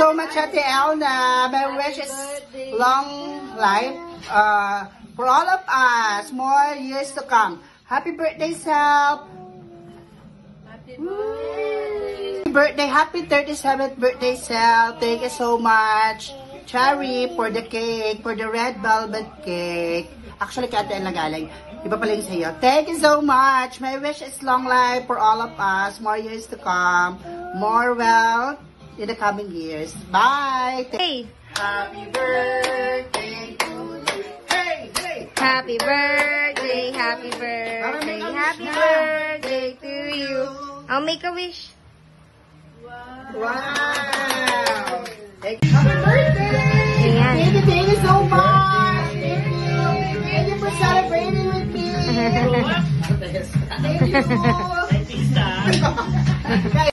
so much, Ate Elna. My wish is long life for all of us. More years to come. Happy birthday, Self. Happy birthday. Happy 37th birthday, Self. Thank you so much. Cherry for the cake, for the red velvet cake. Actually, kaya tayo nagaling. Iba pala yung sa'yo. Thank you so much. My wish is long life for all of us. More years to come. More wealth in the coming years. Bye. Hey. Happy birthday to you. Hey, hey. Happy birthday, happy birthday, happy birthday to you. I'll make a wish. Wow. Thank you. Happy birthday. Ayan. Thank you so much. Thank you for celebrating with me. Thank you.